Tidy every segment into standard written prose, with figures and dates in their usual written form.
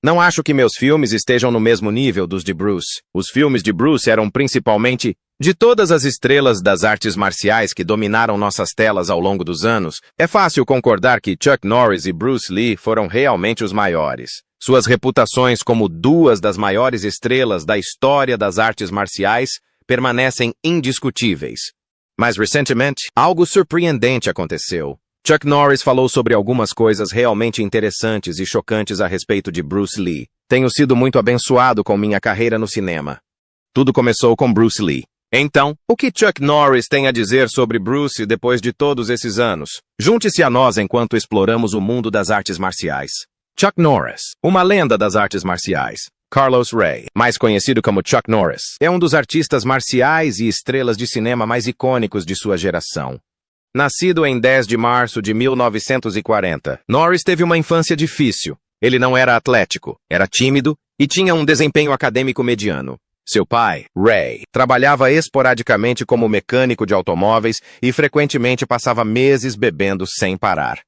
Não acho que meus filmes estejam no mesmo nível dos de Bruce. Os filmes de Bruce eram principalmente de todas as estrelas das artes marciais que dominaram nossas telas ao longo dos anos. É fácil concordar que Chuck Norris e Bruce Lee foram realmente os maiores. Suas reputações como duas das maiores estrelas da história das artes marciais permanecem indiscutíveis. Mas recentemente, algo surpreendente aconteceu. Chuck Norris falou sobre algumas coisas realmente interessantes e chocantes a respeito de Bruce Lee. Tenho sido muito abençoado com minha carreira no cinema. Tudo começou com Bruce Lee. Então, o que Chuck Norris tem a dizer sobre Bruce depois de todos esses anos? Junte-se a nós enquanto exploramos o mundo das artes marciais. Chuck Norris, uma lenda das artes marciais. Carlos Ray, mais conhecido como Chuck Norris, é um dos artistas marciais e estrelas de cinema mais icônicos de sua geração. Nascido em 10 de março de 1940, Norris teve uma infância difícil. Ele não era atlético, era tímido e tinha um desempenho acadêmico mediano. Seu pai, Ray, trabalhava esporadicamente como mecânico de automóveis e frequentemente passava meses bebendo sem parar.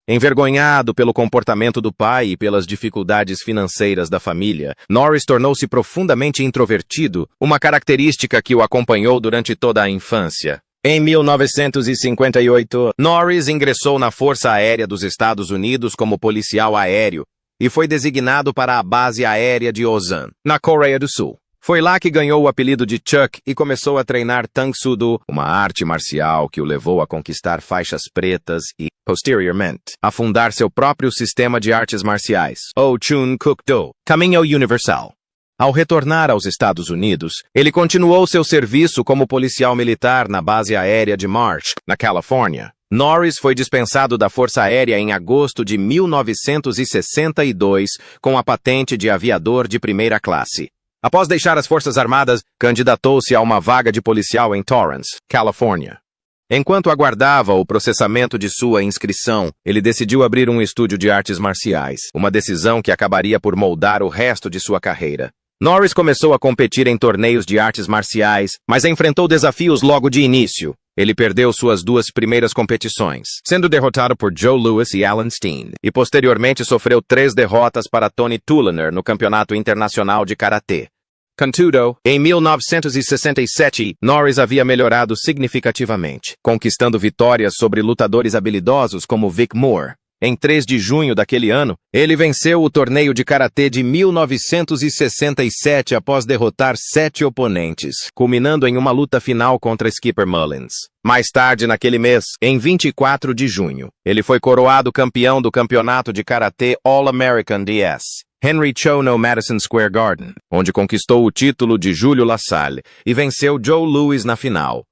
Envergonhado pelo comportamento do pai e pelas dificuldades financeiras da família, Norris tornou-se profundamente introvertido, uma característica que o acompanhou durante toda a infância. Em 1958, Norris ingressou na Força Aérea dos Estados Unidos como policial aéreo e foi designado para a base aérea de Osan, na Coreia do Sul. Foi lá que ganhou o apelido de Chuck e começou a treinar Tang Soo Do, uma arte marcial que o levou a conquistar faixas pretas e, posteriormente, a fundar seu próprio sistema de artes marciais, o Chun Kuk Do, Caminho Universal. Ao retornar aos Estados Unidos, ele continuou seu serviço como policial militar na base aérea de March, na Califórnia. Norris foi dispensado da Força Aérea em agosto de 1962 com a patente de aviador de primeira classe. Após deixar as Forças Armadas, candidatou-se a uma vaga de policial em Torrance, Califórnia. Enquanto aguardava o processamento de sua inscrição, ele decidiu abrir um estúdio de artes marciais, uma decisão que acabaria por moldar o resto de sua carreira. Norris começou a competir em torneios de artes marciais, mas enfrentou desafios logo de início. Ele perdeu suas duas primeiras competições, sendo derrotado por Joe Louis e Alan Steen, e posteriormente sofreu 3 derrotas para Tony Tulliner no Campeonato Internacional de Karatê. Contudo, em 1967, Norris havia melhorado significativamente, conquistando vitórias sobre lutadores habilidosos como Vic Moore. Em 3 de junho daquele ano, ele venceu o torneio de karatê de 1967 após derrotar 7 oponentes, culminando em uma luta final contra Skipper Mullins. Mais tarde naquele mês, em 24 de junho, ele foi coroado campeão do campeonato de karatê All-American DS. Henry Cho no Madison Square Garden, onde conquistou o título de Júlio LaSalle e venceu Joe Louis na final.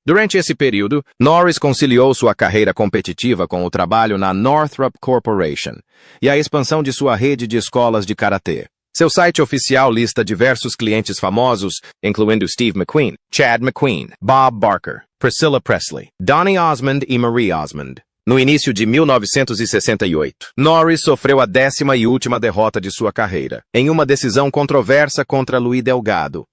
Durante esse período, Norris conciliou sua carreira competitiva com o trabalho na Northrop Corporation e a expansão de sua rede de escolas de karatê. Seu site oficial lista diversos clientes famosos, incluindo Steve McQueen, Chad McQueen, Bob Barker, Priscilla Presley, Donny Osmond e Marie Osmond. No início de 1968, Norris sofreu a 10ª e última derrota de sua carreira, em uma decisão controversa contra Louis Delgado.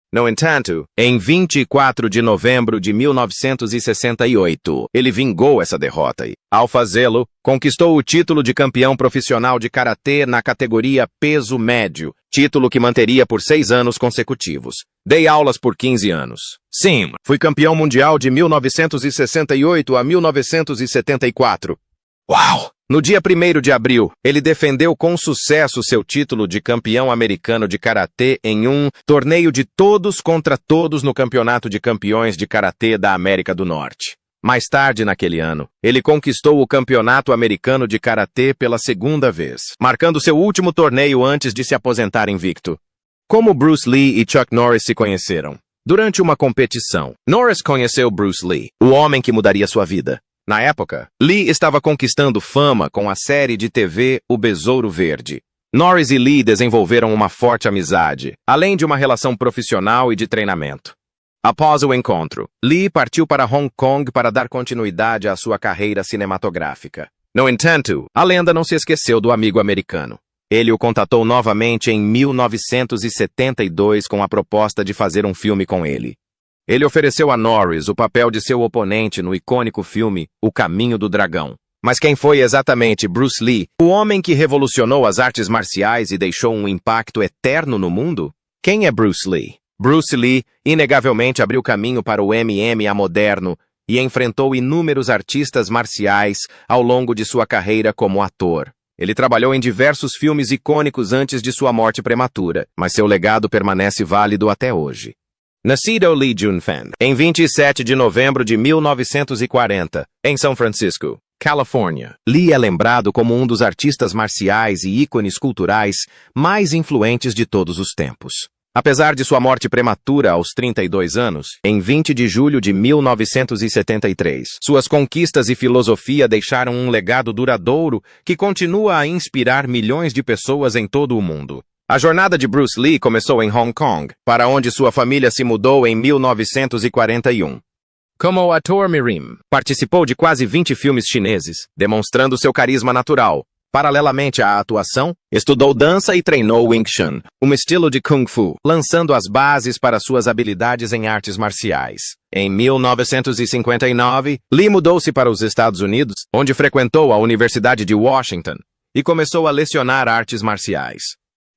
No entanto, em 24 de novembro de 1968, ele vingou essa derrota e, ao fazê-lo, conquistou o título de campeão profissional de karatê na categoria peso médio, título que manteria por 6 anos consecutivos. Dei aulas por 15 anos. Sim, fui campeão mundial de 1968 a 1974. Uau! No dia 1º de abril, ele defendeu com sucesso seu título de campeão americano de karatê em um torneio de todos contra todos no Campeonato de Campeões de Karatê da América do Norte. Mais tarde naquele ano, ele conquistou o Campeonato Americano de Karatê pela 2ª vez, marcando seu último torneio antes de se aposentar invicto. Como Bruce Lee e Chuck Norris se conheceram? Durante uma competição, Norris conheceu Bruce Lee, o homem que mudaria sua vida. Na época, Lee estava conquistando fama com a série de TV O Besouro Verde. Norris e Lee desenvolveram uma forte amizade, além de uma relação profissional e de treinamento. Após o encontro, Lee partiu para Hong Kong para dar continuidade à sua carreira cinematográfica. No entanto, a lenda não se esqueceu do amigo americano. Ele o contatou novamente em 1972 com a proposta de fazer um filme com ele. Ele ofereceu a Norris o papel de seu oponente no icônico filme O Caminho do Dragão. Mas quem foi exatamente Bruce Lee, o homem que revolucionou as artes marciais e deixou um impacto eterno no mundo? Quem é Bruce Lee? Bruce Lee, inegavelmente, abriu caminho para o MMA moderno e enfrentou inúmeros artistas marciais ao longo de sua carreira como ator. Ele trabalhou em diversos filmes icônicos antes de sua morte prematura, mas seu legado permanece válido até hoje. Nascido Lee Jun-fan em 27 de novembro de 1940, em São Francisco, Califórnia, Lee é lembrado como um dos artistas marciais e ícones culturais mais influentes de todos os tempos. Apesar de sua morte prematura aos 32 anos, em 20 de julho de 1973, suas conquistas e filosofia deixaram um legado duradouro que continua a inspirar milhões de pessoas em todo o mundo. A jornada de Bruce Lee começou em Hong Kong, para onde sua família se mudou em 1941. Como ator mirim, participou de quase 20 filmes chineses, demonstrando seu carisma natural. Paralelamente à atuação, estudou dança e treinou Wing Chun, um estilo de Kung Fu, lançando as bases para suas habilidades em artes marciais. Em 1959, Lee mudou-se para os Estados Unidos, onde frequentou a Universidade de Washington e começou a lecionar artes marciais.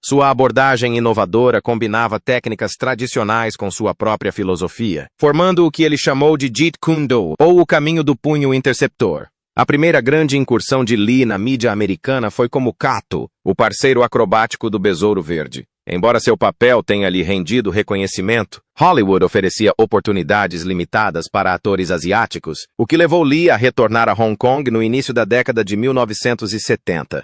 Sua abordagem inovadora combinava técnicas tradicionais com sua própria filosofia, formando o que ele chamou de Jeet Kune Do, ou o caminho do punho interceptor. A primeira grande incursão de Lee na mídia americana foi como Kato, o parceiro acrobático do Besouro Verde. Embora seu papel tenha lhe rendido reconhecimento, Hollywood oferecia oportunidades limitadas para atores asiáticos, o que levou Lee a retornar a Hong Kong no início da década de 1970.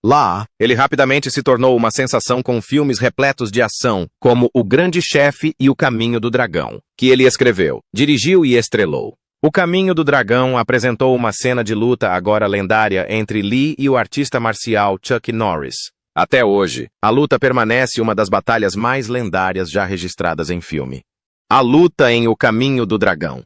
Lá, ele rapidamente se tornou uma sensação com filmes repletos de ação, como O Grande Chefe e O Caminho do Dragão, que ele escreveu, dirigiu e estrelou. O Caminho do Dragão apresentou uma cena de luta agora lendária entre Lee e o artista marcial Chuck Norris. Até hoje, a luta permanece uma das batalhas mais lendárias já registradas em filme. A luta em O Caminho do Dragão.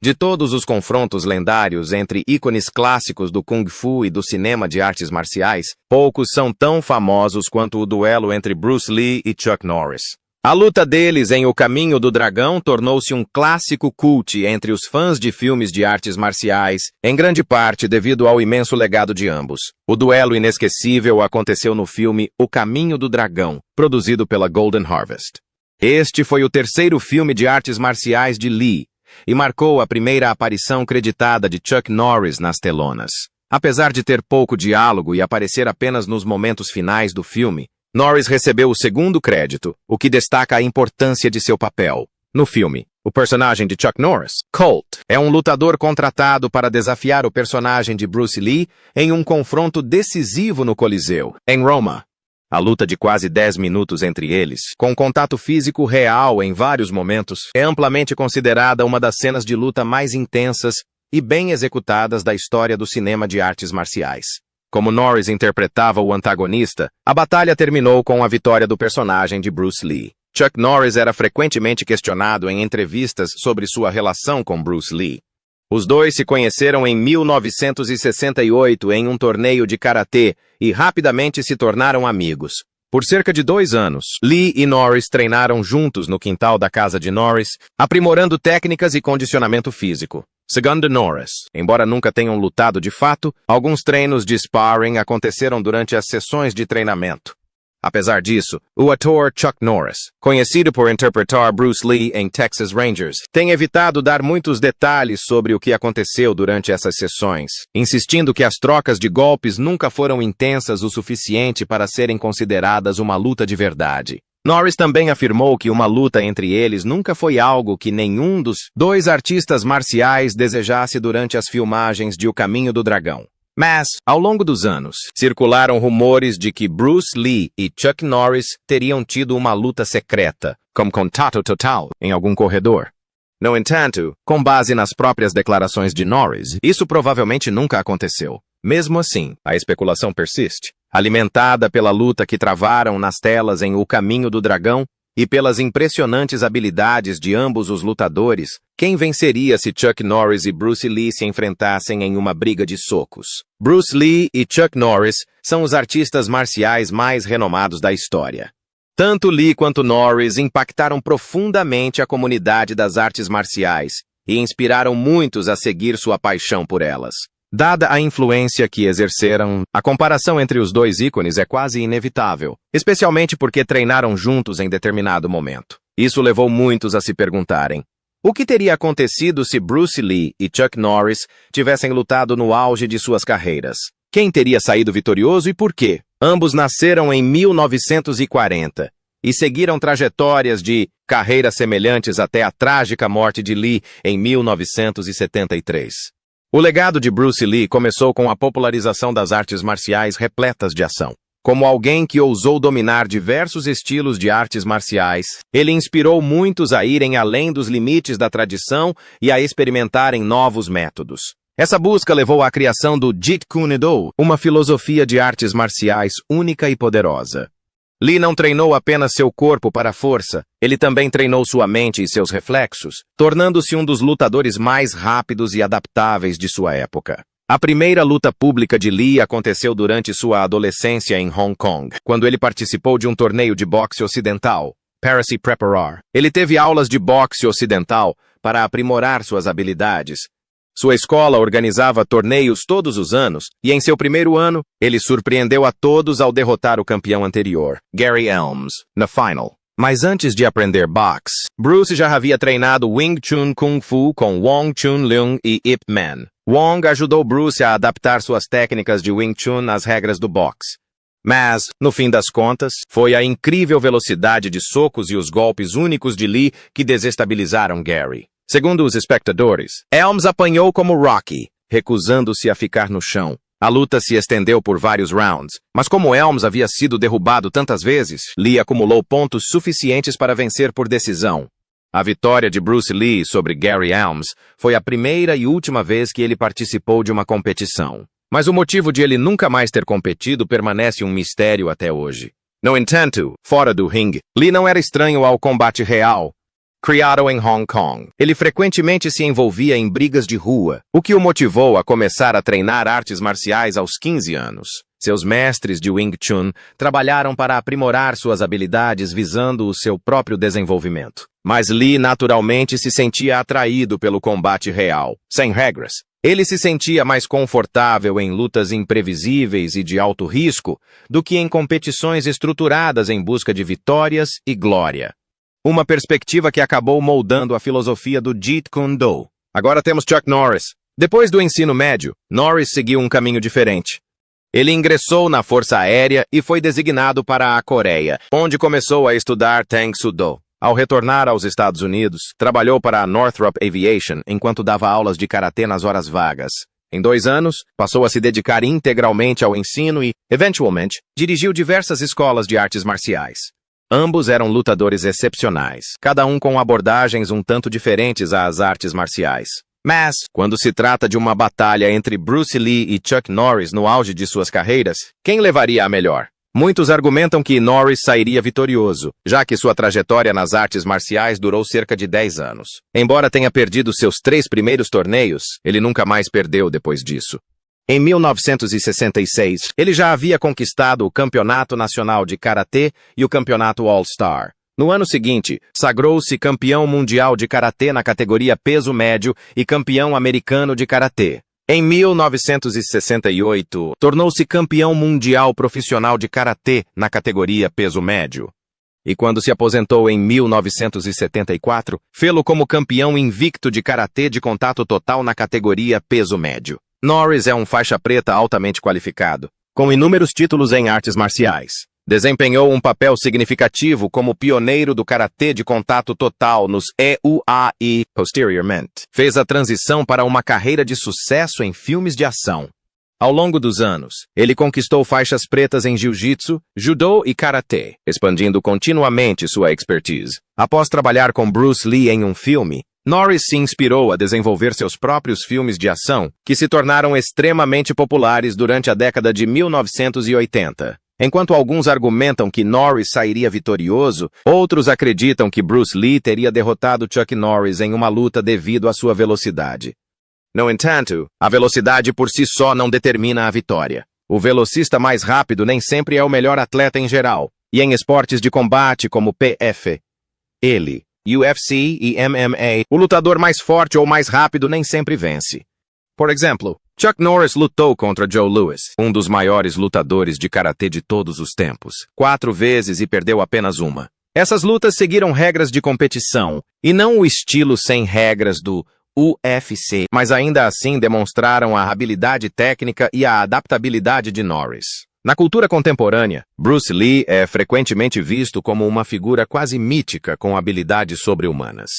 De todos os confrontos lendários entre ícones clássicos do Kung Fu e do cinema de artes marciais, poucos são tão famosos quanto o duelo entre Bruce Lee e Chuck Norris. A luta deles em O Caminho do Dragão tornou-se um clássico cult entre os fãs de filmes de artes marciais, em grande parte devido ao imenso legado de ambos. O duelo inesquecível aconteceu no filme O Caminho do Dragão, produzido pela Golden Harvest. Este foi o terceiro filme de artes marciais de Lee, e marcou a primeira aparição creditada de Chuck Norris nas telonas. Apesar de ter pouco diálogo e aparecer apenas nos momentos finais do filme, Norris recebeu o segundo crédito, o que destaca a importância de seu papel. No filme, o personagem de Chuck Norris, Colt, é um lutador contratado para desafiar o personagem de Bruce Lee em um confronto decisivo no Coliseu, em Roma. A luta de quase 10 minutos entre eles, com contato físico real em vários momentos, é amplamente considerada uma das cenas de luta mais intensas e bem executadas da história do cinema de artes marciais. Como Norris interpretava o antagonista, a batalha terminou com a vitória do personagem de Bruce Lee. Chuck Norris era frequentemente questionado em entrevistas sobre sua relação com Bruce Lee. Os dois se conheceram em 1968 em um torneio de karatê e rapidamente se tornaram amigos. Por cerca de 2 anos, Lee e Norris treinaram juntos no quintal da casa de Norris, aprimorando técnicas e condicionamento físico. Segundo Norris, embora nunca tenham lutado de fato, alguns treinos de sparring aconteceram durante as sessões de treinamento. Apesar disso, o ator Chuck Norris, conhecido por interpretar Bruce Lee em Texas Rangers, tem evitado dar muitos detalhes sobre o que aconteceu durante essas sessões, insistindo que as trocas de golpes nunca foram intensas o suficiente para serem consideradas uma luta de verdade. Norris também afirmou que uma luta entre eles nunca foi algo que nenhum dos dois artistas marciais desejasse durante as filmagens de O Caminho do Dragão. Mas, ao longo dos anos, circularam rumores de que Bruce Lee e Chuck Norris teriam tido uma luta secreta, como contato total, em algum corredor. No entanto, com base nas próprias declarações de Norris, isso provavelmente nunca aconteceu. Mesmo assim, a especulação persiste, alimentada pela luta que travaram nas telas em O Caminho do Dragão e pelas impressionantes habilidades de ambos os lutadores. Quem venceria se Chuck Norris e Bruce Lee se enfrentassem em uma briga de socos? Bruce Lee e Chuck Norris são os artistas marciais mais renomados da história. Tanto Lee quanto Norris impactaram profundamente a comunidade das artes marciais e inspiraram muitos a seguir sua paixão por elas. Dada a influência que exerceram, a comparação entre os dois ícones é quase inevitável, especialmente porque treinaram juntos em determinado momento. Isso levou muitos a se perguntarem: o que teria acontecido se Bruce Lee e Chuck Norris tivessem lutado no auge de suas carreiras? Quem teria saído vitorioso e por quê? Ambos nasceram em 1940 e seguiram trajetórias de carreiras semelhantes até a trágica morte de Lee em 1973. O legado de Bruce Lee começou com a popularização das artes marciais repletas de ação. Como alguém que ousou dominar diversos estilos de artes marciais, ele inspirou muitos a irem além dos limites da tradição e a experimentarem novos métodos. Essa busca levou à criação do Jeet Kune Do, uma filosofia de artes marciais única e poderosa. Lee não treinou apenas seu corpo para a força, ele também treinou sua mente e seus reflexos, tornando-se um dos lutadores mais rápidos e adaptáveis de sua época. A primeira luta pública de Lee aconteceu durante sua adolescência em Hong Kong, quando ele participou de um torneio de boxe ocidental, Parsi Preparar. Ele teve aulas de boxe ocidental para aprimorar suas habilidades. Sua escola organizava torneios todos os anos, e em seu primeiro ano, ele surpreendeu a todos ao derrotar o campeão anterior, Gary Helms, na final. Mas antes de aprender boxe, Bruce já havia treinado Wing Chun Kung Fu com Wong Chun Leung e Ip Man. Wong ajudou Bruce a adaptar suas técnicas de Wing Chun às regras do boxe. Mas, no fim das contas, foi a incrível velocidade de socos e os golpes únicos de Lee que desestabilizaram Gary. Segundo os espectadores, Helms apanhou como Rocky, recusando-se a ficar no chão. A luta se estendeu por vários rounds, mas como Helms havia sido derrubado tantas vezes, Lee acumulou pontos suficientes para vencer por decisão. A vitória de Bruce Lee sobre Gary Helms foi a primeira e última vez que ele participou de uma competição. Mas o motivo de ele nunca mais ter competido permanece um mistério até hoje. No entanto, fora do ringue, Lee não era estranho ao combate real. Criado em Hong Kong, ele frequentemente se envolvia em brigas de rua, o que o motivou a começar a treinar artes marciais aos 15 anos. Seus mestres de Wing Chun trabalharam para aprimorar suas habilidades visando o seu próprio desenvolvimento. Mas Lee naturalmente se sentia atraído pelo combate real, sem regras. Ele se sentia mais confortável em lutas imprevisíveis e de alto risco do que em competições estruturadas em busca de vitórias e glória. Uma perspectiva que acabou moldando a filosofia do Jeet Kune Do. Agora temos Chuck Norris. Depois do ensino médio, Norris seguiu um caminho diferente. Ele ingressou na Força Aérea e foi designado para a Coreia, onde começou a estudar Tang Soo Do. Ao retornar aos Estados Unidos, trabalhou para a Northrop Aviation enquanto dava aulas de karatê nas horas vagas. Em 2 anos, passou a se dedicar integralmente ao ensino e, eventualmente, dirigiu diversas escolas de artes marciais. Ambos eram lutadores excepcionais, cada um com abordagens um tanto diferentes às artes marciais. Mas, quando se trata de uma batalha entre Bruce Lee e Chuck Norris no auge de suas carreiras, quem levaria a melhor? Muitos argumentam que Norris sairia vitorioso, já que sua trajetória nas artes marciais durou cerca de 10 anos. Embora tenha perdido seus 3 primeiros torneios, ele nunca mais perdeu depois disso. Em 1966, ele já havia conquistado o Campeonato Nacional de Karatê e o Campeonato All-Star. No ano seguinte, sagrou-se campeão mundial de karatê na categoria peso médio e campeão americano de karatê. Em 1968, tornou-se campeão mundial profissional de karatê na categoria peso médio. E quando se aposentou em 1974, fê-lo como campeão invicto de karatê de contato total na categoria peso médio. Norris é um faixa preta altamente qualificado, com inúmeros títulos em artes marciais. Desempenhou um papel significativo como pioneiro do karatê de contato total nos EUA e, posteriormente, fez a transição para uma carreira de sucesso em filmes de ação. Ao longo dos anos, ele conquistou faixas pretas em jiu-jitsu, judô e karatê, expandindo continuamente sua expertise. Após trabalhar com Bruce Lee em um filme, Norris se inspirou a desenvolver seus próprios filmes de ação, que se tornaram extremamente populares durante a década de 1980. Enquanto alguns argumentam que Norris sairia vitorioso, outros acreditam que Bruce Lee teria derrotado Chuck Norris em uma luta devido à sua velocidade. No entanto, a velocidade por si só não determina a vitória. O velocista mais rápido nem sempre é o melhor atleta em geral, e em esportes de combate como PF, UFC e MMA, o lutador mais forte ou mais rápido nem sempre vence. Por exemplo, Chuck Norris lutou contra Joe Louis, um dos maiores lutadores de karatê de todos os tempos, 4 vezes e perdeu apenas uma. Essas lutas seguiram regras de competição, e não o estilo sem regras do UFC, mas ainda assim demonstraram a habilidade técnica e a adaptabilidade de Norris. Na cultura contemporânea, Bruce Lee é frequentemente visto como uma figura quase mítica com habilidades sobre-humanas.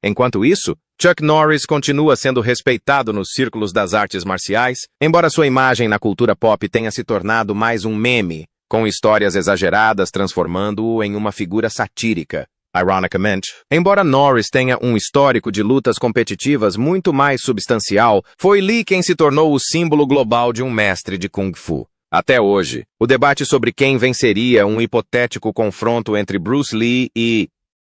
Enquanto isso, Chuck Norris continua sendo respeitado nos círculos das artes marciais, embora sua imagem na cultura pop tenha se tornado mais um meme, com histórias exageradas transformando-o em uma figura satírica. Ironicamente, embora Norris tenha um histórico de lutas competitivas muito mais substancial, foi Lee quem se tornou o símbolo global de um mestre de Kung Fu. Até hoje, o debate sobre quem venceria um hipotético confronto entre Bruce Lee e...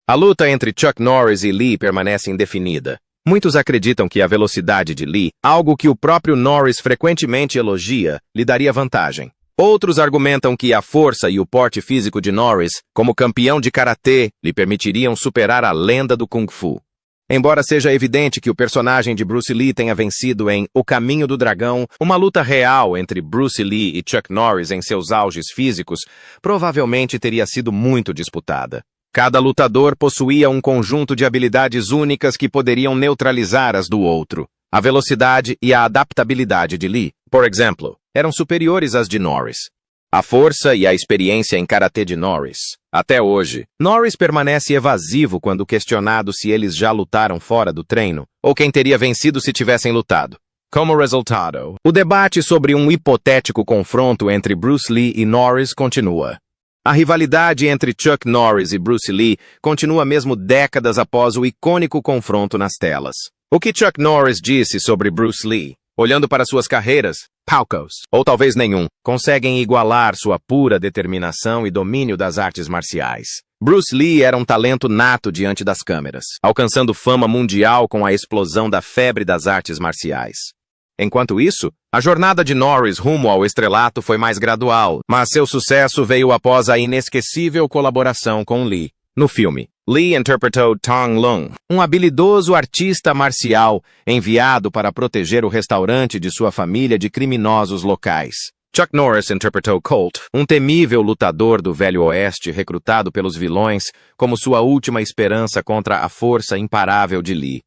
A luta entre Chuck Norris e Lee permanece indefinida. Muitos acreditam que a velocidade de Lee, algo que o próprio Norris frequentemente elogia, lhe daria vantagem. Outros argumentam que a força e o porte físico de Norris, como campeão de karatê, lhe permitiriam superar a lenda do Kung Fu. Embora seja evidente que o personagem de Bruce Lee tenha vencido em O Caminho do Dragão, uma luta real entre Bruce Lee e Chuck Norris em seus auges físicos provavelmente teria sido muito disputada. Cada lutador possuía um conjunto de habilidades únicas que poderiam neutralizar as do outro. A velocidade e a adaptabilidade de Lee, por exemplo, eram superiores às de Norris. A força e a experiência em karatê de Norris. Até hoje, Norris permanece evasivo quando questionado se eles já lutaram fora do treino, ou quem teria vencido se tivessem lutado. Como resultado, o debate sobre um hipotético confronto entre Bruce Lee e Norris continua. A rivalidade entre Chuck Norris e Bruce Lee continua mesmo décadas após o icônico confronto nas telas. O que Chuck Norris disse sobre Bruce Lee, olhando para suas carreiras, poucos, ou talvez nenhum, conseguem igualar sua pura determinação e domínio das artes marciais. Bruce Lee era um talento nato diante das câmeras, alcançando fama mundial com a explosão da febre das artes marciais. Enquanto isso, a jornada de Norris rumo ao estrelato foi mais gradual, mas seu sucesso veio após a inesquecível colaboração com Lee. No filme, Lee interpretou Tong Lung, um habilidoso artista marcial enviado para proteger o restaurante de sua família de criminosos locais. Chuck Norris interpretou Colt, um temível lutador do Velho Oeste recrutado pelos vilões como sua última esperança contra a força imparável de Lee.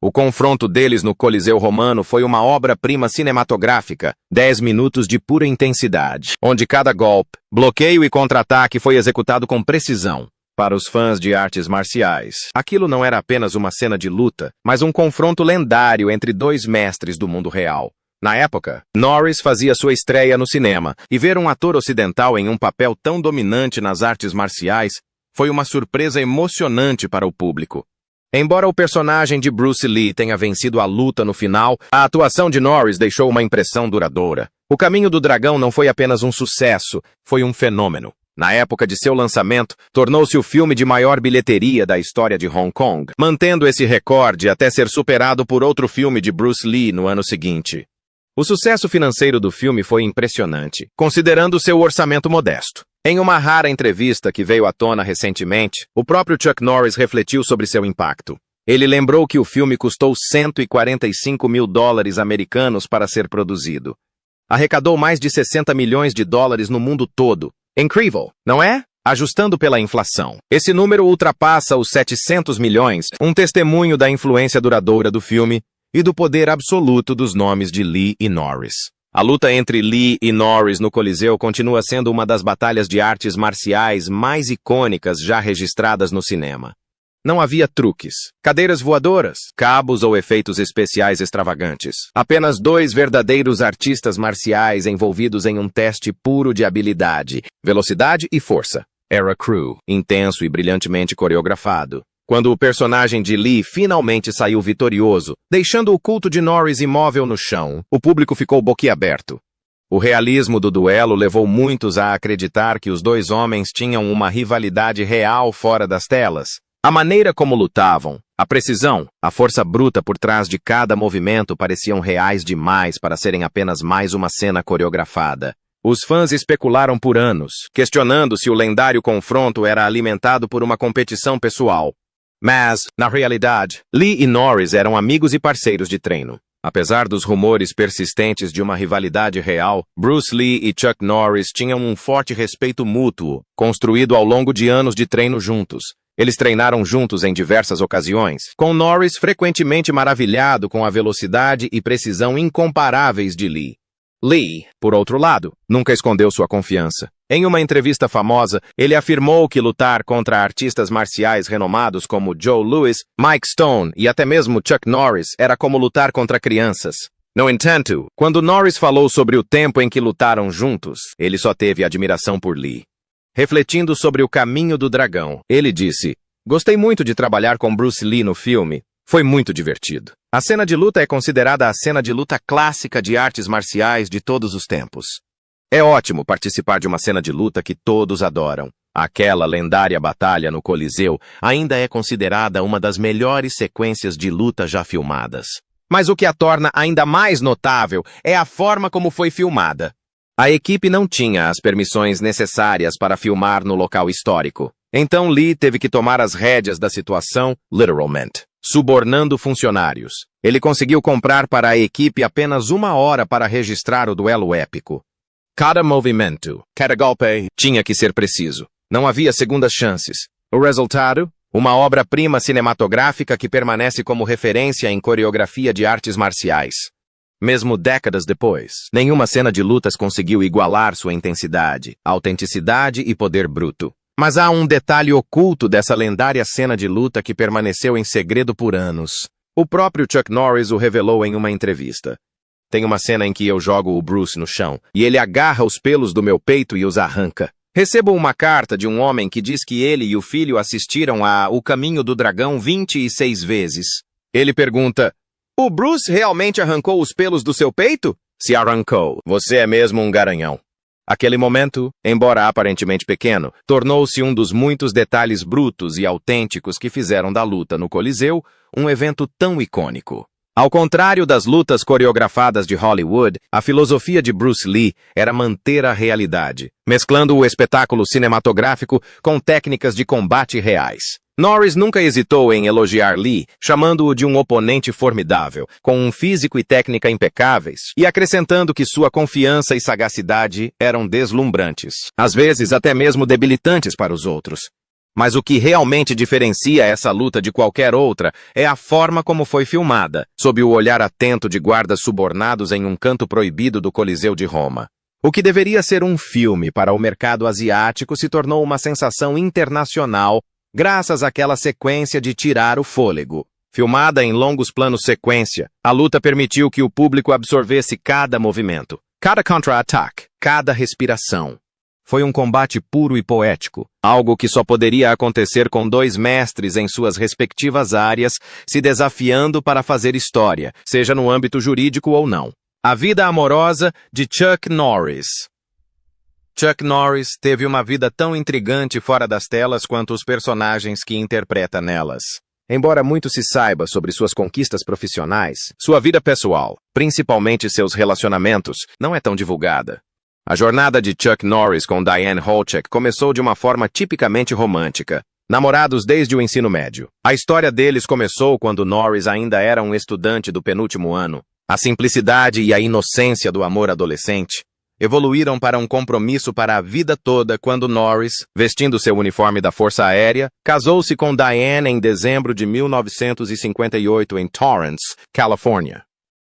O confronto deles no Coliseu Romano foi uma obra-prima cinematográfica, 10 minutos de pura intensidade, onde cada golpe, bloqueio e contra-ataque foi executado com precisão. Para os fãs de artes marciais, aquilo não era apenas uma cena de luta, mas um confronto lendário entre dois mestres do mundo real. Na época, Norris fazia sua estreia no cinema, e ver um ator ocidental em um papel tão dominante nas artes marciais foi uma surpresa emocionante para o público. Embora o personagem de Bruce Lee tenha vencido a luta no final, a atuação de Norris deixou uma impressão duradoura. O Caminho do Dragão não foi apenas um sucesso, foi um fenômeno. Na época de seu lançamento, tornou-se o filme de maior bilheteria da história de Hong Kong, mantendo esse recorde até ser superado por outro filme de Bruce Lee no ano seguinte. O sucesso financeiro do filme foi impressionante, considerando seu orçamento modesto. Em uma rara entrevista que veio à tona recentemente, o próprio Chuck Norris refletiu sobre seu impacto. Ele lembrou que o filme custou $145 mil americanos para ser produzido. Arrecadou mais de $60 milhões no mundo todo. Incrível, não é? Ajustando pela inflação. Esse número ultrapassa os 700 milhões, um testemunho da influência duradoura do filme e do poder absoluto dos nomes de Lee e Norris. A luta entre Lee e Norris no Coliseu continua sendo uma das batalhas de artes marciais mais icônicas já registradas no cinema. Não havia truques, cadeiras voadoras, cabos ou efeitos especiais extravagantes. Apenas dois verdadeiros artistas marciais envolvidos em um teste puro de habilidade, velocidade e força. Era cru, intenso e brilhantemente coreografado. Quando o personagem de Lee finalmente saiu vitorioso, deixando o culto de Norris imóvel no chão, o público ficou boquiaberto. O realismo do duelo levou muitos a acreditar que os dois homens tinham uma rivalidade real fora das telas. A maneira como lutavam, a precisão, a força bruta por trás de cada movimento pareciam reais demais para serem apenas mais uma cena coreografada. Os fãs especularam por anos, questionando se o lendário confronto era alimentado por uma competição pessoal. Mas, na realidade, Lee e Norris eram amigos e parceiros de treino. Apesar dos rumores persistentes de uma rivalidade real, Bruce Lee e Chuck Norris tinham um forte respeito mútuo, construído ao longo de anos de treino juntos. Eles treinaram juntos em diversas ocasiões, com Norris frequentemente maravilhado com a velocidade e precisão incomparáveis de Lee. Lee, por outro lado, nunca escondeu sua confiança. Em uma entrevista famosa, ele afirmou que lutar contra artistas marciais renomados como Joe Louis, Mike Stone e até mesmo Chuck Norris era como lutar contra crianças. No entanto, quando Norris falou sobre o tempo em que lutaram juntos, ele só teve admiração por Lee. Refletindo sobre O Caminho do Dragão, ele disse: "Gostei muito de trabalhar com Bruce Lee no filme. Foi muito divertido. A cena de luta é considerada a cena de luta clássica de artes marciais de todos os tempos. É ótimo participar de uma cena de luta que todos adoram. Aquela lendária batalha no Coliseu ainda é considerada uma das melhores sequências de luta já filmadas. Mas o que a torna ainda mais notável é a forma como foi filmada. A equipe não tinha as permissões necessárias para filmar no local histórico. Então Lee teve que tomar as rédeas da situação, literalmente, subornando funcionários. Ele conseguiu comprar para a equipe apenas 1 hora para registrar o duelo épico. Cada movimento, cada golpe, tinha que ser preciso. Não havia segundas chances. O resultado? Uma obra-prima cinematográfica que permanece como referência em coreografia de artes marciais. Mesmo décadas depois, nenhuma cena de lutas conseguiu igualar sua intensidade, autenticidade e poder bruto. Mas há um detalhe oculto dessa lendária cena de luta que permaneceu em segredo por anos. O próprio Chuck Norris o revelou em uma entrevista. Tem uma cena em que eu jogo o Bruce no chão, e ele agarra os pelos do meu peito e os arranca. Recebo uma carta de um homem que diz que ele e o filho assistiram a O Caminho do Dragão 26 vezes. Ele pergunta: "O Bruce realmente arrancou os pelos do seu peito?" "Se arrancou. Você é mesmo um garanhão." Aquele momento, embora aparentemente pequeno, tornou-se um dos muitos detalhes brutos e autênticos que fizeram da luta no Coliseu um evento tão icônico. Ao contrário das lutas coreografadas de Hollywood, a filosofia de Bruce Lee era manter a realidade, mesclando o espetáculo cinematográfico com técnicas de combate reais. Norris nunca hesitou em elogiar Lee, chamando-o de um oponente formidável, com um físico e técnica impecáveis, e acrescentando que sua confiança e sagacidade eram deslumbrantes, às vezes até mesmo debilitantes para os outros. Mas o que realmente diferencia essa luta de qualquer outra é a forma como foi filmada, sob o olhar atento de guardas subornados em um canto proibido do Coliseu de Roma. O que deveria ser um filme para o mercado asiático se tornou uma sensação internacional graças àquela sequência de tirar o fôlego. Filmada em longos planos sequência, a luta permitiu que o público absorvesse cada movimento, cada contra-ataque, cada respiração. Foi um combate puro e poético, algo que só poderia acontecer com 2 mestres em suas respectivas áreas, se desafiando para fazer história, seja no âmbito jurídico ou não. A vida amorosa de Chuck Norris. Chuck Norris teve uma vida tão intrigante fora das telas quanto os personagens que interpreta nelas. Embora muito se saiba sobre suas conquistas profissionais, sua vida pessoal, principalmente seus relacionamentos, não é tão divulgada. A jornada de Chuck Norris com Diane Holchek começou de uma forma tipicamente romântica. Namorados desde o ensino médio. A história deles começou quando Norris ainda era um estudante do penúltimo ano. A simplicidade e a inocência do amor adolescente evoluíram para um compromisso para a vida toda quando Norris, vestindo seu uniforme da Força Aérea, casou-se com Diane em dezembro de 1958 em Torrance, Califórnia.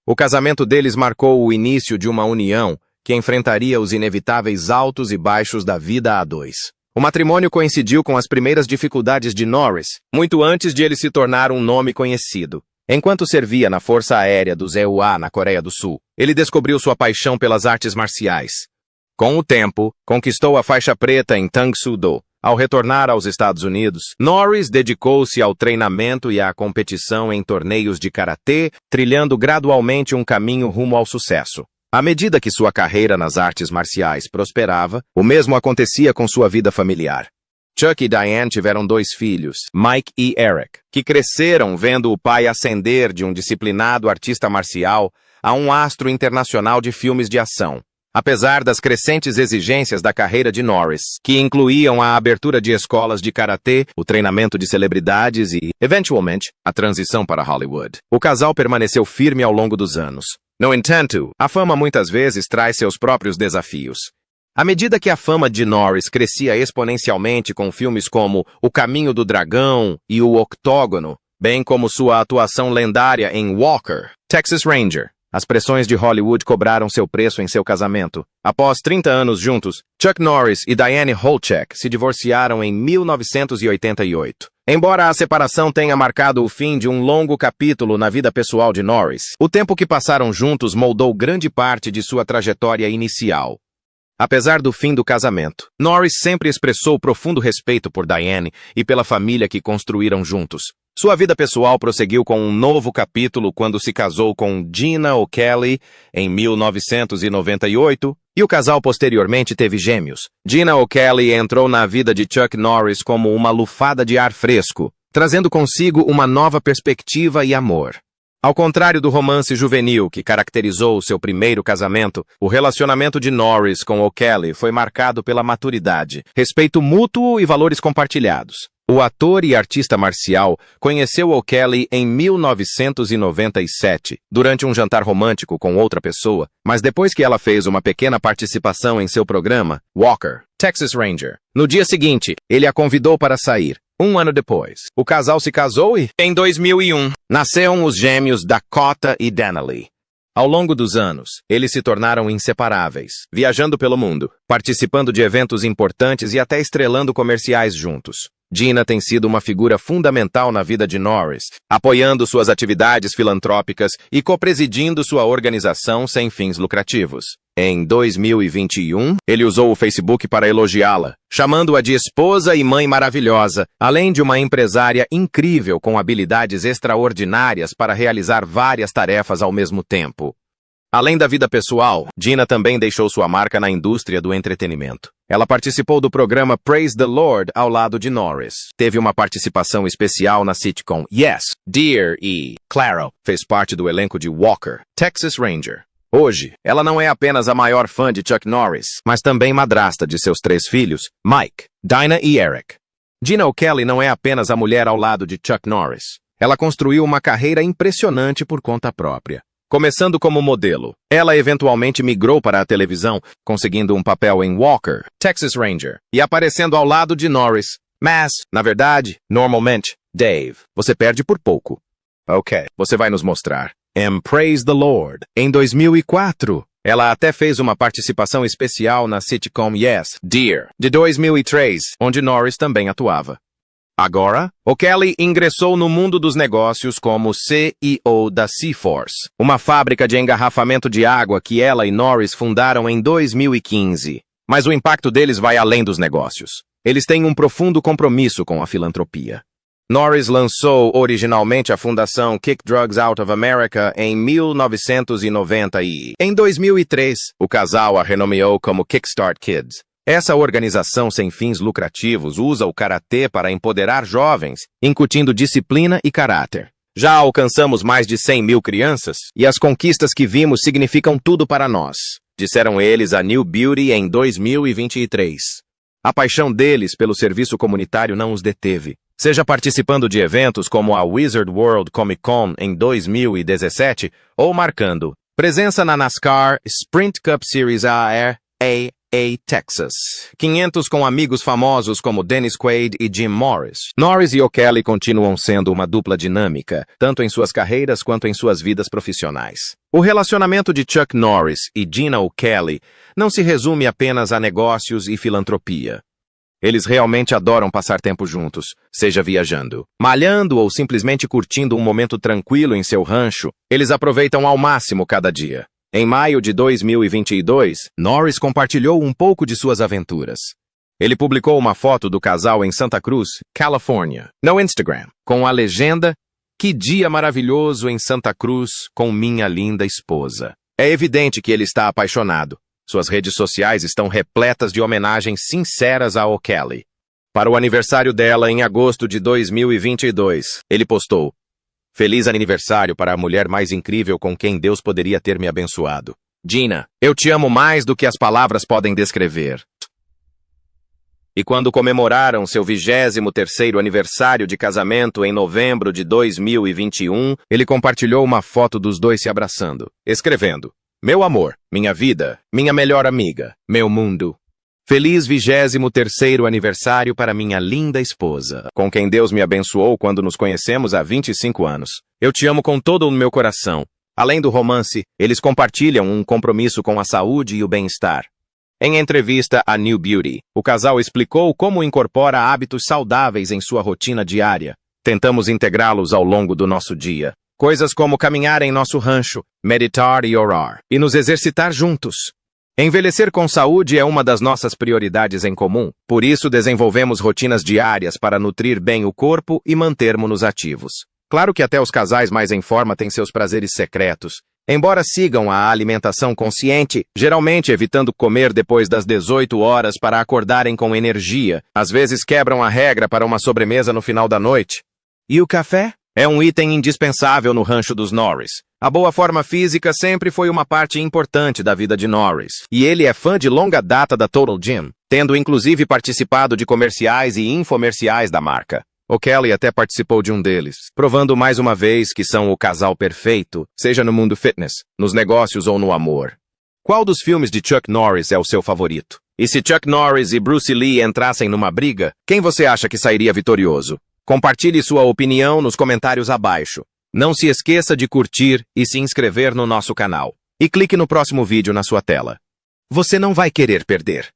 O casamento deles marcou o início de uma união que enfrentaria os inevitáveis altos e baixos da vida a 2. O matrimônio coincidiu com as primeiras dificuldades de Norris, muito antes de ele se tornar um nome conhecido. Enquanto servia na Força Aérea dos EUA na Coreia do Sul, ele descobriu sua paixão pelas artes marciais. Com o tempo, conquistou a faixa preta em Tang Soo Do. Ao retornar aos Estados Unidos, Norris dedicou-se ao treinamento e à competição em torneios de karatê, trilhando gradualmente um caminho rumo ao sucesso. À medida que sua carreira nas artes marciais prosperava, o mesmo acontecia com sua vida familiar. Chuck e Diane tiveram 2 filhos, Mike e Eric, que cresceram vendo o pai ascender de um disciplinado artista marcial a um astro internacional de filmes de ação. Apesar das crescentes exigências da carreira de Norris, que incluíam a abertura de escolas de karatê, o treinamento de celebridades e, eventualmente, a transição para Hollywood, o casal permaneceu firme ao longo dos anos. No entanto, a fama muitas vezes traz seus próprios desafios. À medida que a fama de Norris crescia exponencialmente com filmes como O Caminho do Dragão e O Octógono, bem como sua atuação lendária em Walker, Texas Ranger, as pressões de Hollywood cobraram seu preço em seu casamento. Após 30 anos juntos, Chuck Norris e Diane Holchek se divorciaram em 1988. Embora a separação tenha marcado o fim de um longo capítulo na vida pessoal de Norris, o tempo que passaram juntos moldou grande parte de sua trajetória inicial. Apesar do fim do casamento, Norris sempre expressou profundo respeito por Diane e pela família que construíram juntos. Sua vida pessoal prosseguiu com um novo capítulo quando se casou com Gina O'Kelly em 1998 e o casal posteriormente teve gêmeos. Gina O'Kelly entrou na vida de Chuck Norris como uma lufada de ar fresco, trazendo consigo uma nova perspectiva e amor. Ao contrário do romance juvenil que caracterizou seu primeiro casamento, o relacionamento de Norris com O'Kelly foi marcado pela maturidade, respeito mútuo e valores compartilhados. O ator e artista marcial conheceu O'Kelly em 1997, durante um jantar romântico com outra pessoa, mas depois que ela fez uma pequena participação em seu programa, Walker, Texas Ranger. No dia seguinte, ele a convidou para sair. Um ano depois, o casal se casou e, em 2001, nasceram os gêmeos Dakota e Denali. Ao longo dos anos, eles se tornaram inseparáveis, viajando pelo mundo, participando de eventos importantes e até estrelando comerciais juntos. Gina tem sido uma figura fundamental na vida de Norris, apoiando suas atividades filantrópicas e co-presidindo sua organização sem fins lucrativos. Em 2021, ele usou o Facebook para elogiá-la, chamando-a de esposa e mãe maravilhosa, além de uma empresária incrível com habilidades extraordinárias para realizar várias tarefas ao mesmo tempo. Além da vida pessoal, Gina também deixou sua marca na indústria do entretenimento. Ela participou do programa Praise the Lord ao lado de Norris. Teve uma participação especial na sitcom Yes, Dear e Claro. Fez parte do elenco de Walker, Texas Ranger. Hoje, ela não é apenas a maior fã de Chuck Norris, mas também madrasta de seus 3 filhos, Mike, Dinah e Eric. Gina O'Kelly não é apenas a mulher ao lado de Chuck Norris. Ela construiu uma carreira impressionante por conta própria. Começando como modelo, ela eventualmente migrou para a televisão, conseguindo um papel em Walker, Texas Ranger, e aparecendo ao lado de Norris. Mas, na verdade, normalmente, Dave, você perde por pouco. Ok, você vai nos mostrar. Praise the Lord. Em 2004, ela até fez uma participação especial na sitcom Yes, Dear, de 2003, onde Norris também atuava. Agora, O'Kelly ingressou no mundo dos negócios como CEO da Seaforce, uma fábrica de engarrafamento de água que ela e Norris fundaram em 2015. Mas o impacto deles vai além dos negócios. Eles têm um profundo compromisso com a filantropia. Norris lançou originalmente a fundação Kick Drugs Out of America em 1990 e, em 2003, o casal a renomeou como Kickstart Kids. Essa organização sem fins lucrativos usa o karatê para empoderar jovens, incutindo disciplina e caráter. Já alcançamos mais de 100 mil crianças e as conquistas que vimos significam tudo para nós, disseram eles a New Beauty em 2023. A paixão deles pelo serviço comunitário não os deteve. Seja participando de eventos como a Wizard World Comic Con em 2017 ou marcando presença na NASCAR Sprint Cup Series AR Texas 500 com amigos famosos como Dennis Quaid e Jim Morris. Norris e O'Kelly continuam sendo uma dupla dinâmica, tanto em suas carreiras quanto em suas vidas profissionais. O relacionamento de Chuck Norris e Gina O'Kelly não se resume apenas a negócios e filantropia. Eles realmente adoram passar tempo juntos, seja viajando, malhando ou simplesmente curtindo um momento tranquilo em seu rancho. Eles aproveitam ao máximo cada dia. Em maio de 2022, Norris compartilhou um pouco de suas aventuras. Ele publicou uma foto do casal em Santa Cruz, Califórnia, no Instagram, com a legenda "Que dia maravilhoso em Santa Cruz com minha linda esposa". É evidente que ele está apaixonado. Suas redes sociais estão repletas de homenagens sinceras a O'Kelly. Para o aniversário dela em agosto de 2022, ele postou: "Feliz aniversário para a mulher mais incrível com quem Deus poderia ter me abençoado. Gina, eu te amo mais do que as palavras podem descrever. E quando comemoraram seu 23º aniversário de casamento em novembro de 2021, ele compartilhou uma foto dos dois se abraçando, escrevendo: Meu amor, minha vida, minha melhor amiga, meu mundo. Feliz 23º aniversário para minha linda esposa, com quem Deus me abençoou quando nos conhecemos há 25 anos. Eu te amo com todo o meu coração. Além do romance, eles compartilham um compromisso com a saúde e o bem-estar. Em entrevista à New Beauty, o casal explicou como incorpora hábitos saudáveis em sua rotina diária. Tentamos integrá-los ao longo do nosso dia. Coisas como caminhar em nosso rancho, meditar e orar, e nos exercitar juntos. Envelhecer com saúde é uma das nossas prioridades em comum, por isso desenvolvemos rotinas diárias para nutrir bem o corpo e mantermos-nos ativos. Claro que até os casais mais em forma têm seus prazeres secretos. Embora sigam a alimentação consciente, geralmente evitando comer depois das 18 horas para acordarem com energia, às vezes quebram a regra para uma sobremesa no final da noite. E o café? É um item indispensável no rancho dos Norris. A boa forma física sempre foi uma parte importante da vida de Norris, e ele é fã de longa data da Total Gym, tendo inclusive participado de comerciais e infomerciais da marca. O Kelly até participou de um deles, provando mais uma vez que são o casal perfeito, seja no mundo fitness, nos negócios ou no amor. Qual dos filmes de Chuck Norris é o seu favorito? E se Chuck Norris e Bruce Lee entrassem numa briga, quem você acha que sairia vitorioso? Compartilhe sua opinião nos comentários abaixo. Não se esqueça de curtir e se inscrever no nosso canal. E clique no próximo vídeo na sua tela. Você não vai querer perder.